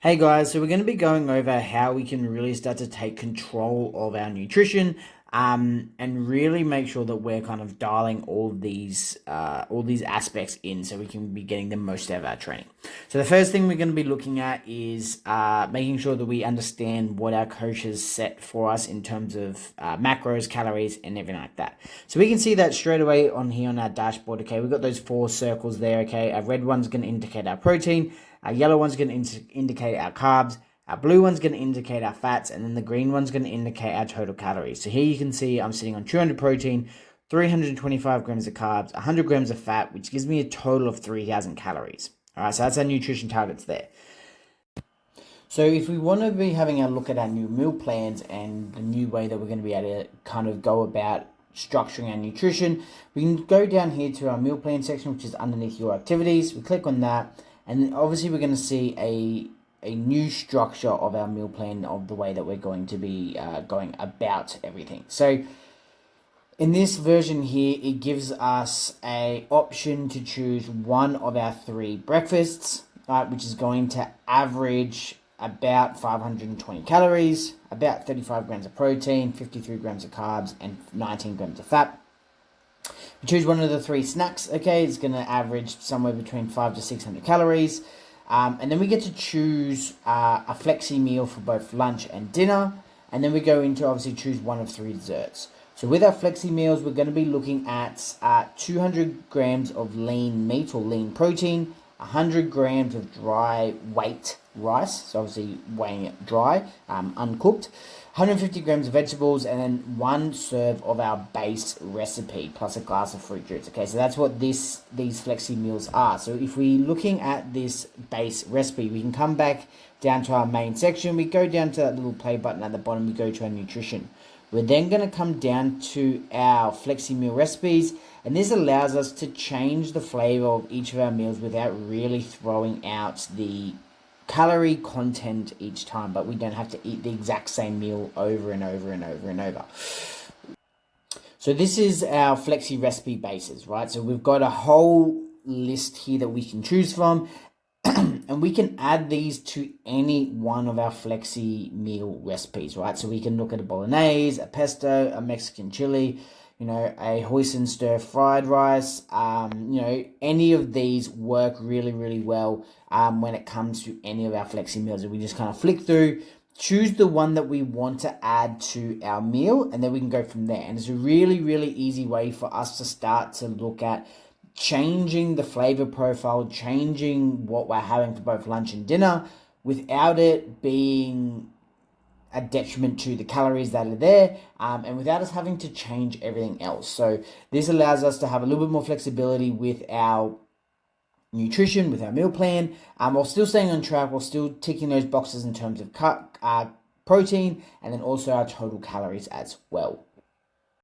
Hey guys, so we're going to be going over how we can really start to take control of our nutrition, and really make sure that we're kind of dialing all these aspects in, so we can be getting the most out of our training. So the first thing we're going to be looking at is making sure that we understand what our coaches set for us in terms of macros, calories, and everything like that. So we can see that straight away on here on our dashboard. Okay, we've got those 4 circles there. Okay, our red one's going to indicate our protein. Our yellow one's going to indicate our carbs. Our blue one's going to indicate our fats. And then the green one's going to indicate our total calories. So here you can see I'm sitting on 200 protein, 325 grams of carbs, 100 grams of fat, which gives me a total of 3,000 calories. All right, so that's our nutrition targets there. So if we want to be having a look at our new meal plans and the new way that we're going to be able to kind of go about structuring our nutrition, we can go down here to our meal plan section, which is underneath your activities. We click on that. And obviously we're going to see a new structure of our meal plan, of the way that we're going to be going about everything. So in this version here, it gives us a option to choose one of our 3 breakfasts, which is going to average about 520 calories, about 35 grams of protein, 53 grams of carbs, and 19 grams of fat. We choose one of the 3 snacks. Okay, it's going to average somewhere between 500 to 600 calories. And then we get to choose a flexi meal for both lunch and dinner. And then we go into obviously choose one of 3 desserts. So with our flexi meals, we're going to be looking at 200 grams of lean meat or lean protein, 100 grams of dry weight rice, so obviously weighing it dry, uncooked, 150 grams of vegetables, and then 1 serve of our base recipe plus a glass of fruit juice. Okay, so that's what these flexi meals are. So if we're looking at this base recipe, we can come back down to our main section. We go down to that little play button at the bottom. We go to our nutrition. We're then going to come down to our flexi meal recipes, and this allows us to change the flavor of each of our meals without really throwing out the calorie content each time, but we don't have to eat the exact same meal over and over and over and over. So this is our flexi recipe bases, right? So we've got a whole list here that we can choose from, and we can add these to any one of our flexi meal recipes, right? So we can look at a bolognese, a pesto, a Mexican chili, a hoisin stir fried rice. Any of these work really, really well when it comes to any of our flexi meals. And we just kind of flick through, choose the one that we want to add to our meal, and then we can go from there. And it's a really, really easy way for us to start to look at changing the flavor profile, changing what we're having for both lunch and dinner without it being a detriment to the calories that are there, and without us having to change everything else. So this allows us to have a little bit more flexibility with our nutrition, with our meal plan, while still staying on track, while still ticking those boxes in terms of protein, and then also our total calories as well.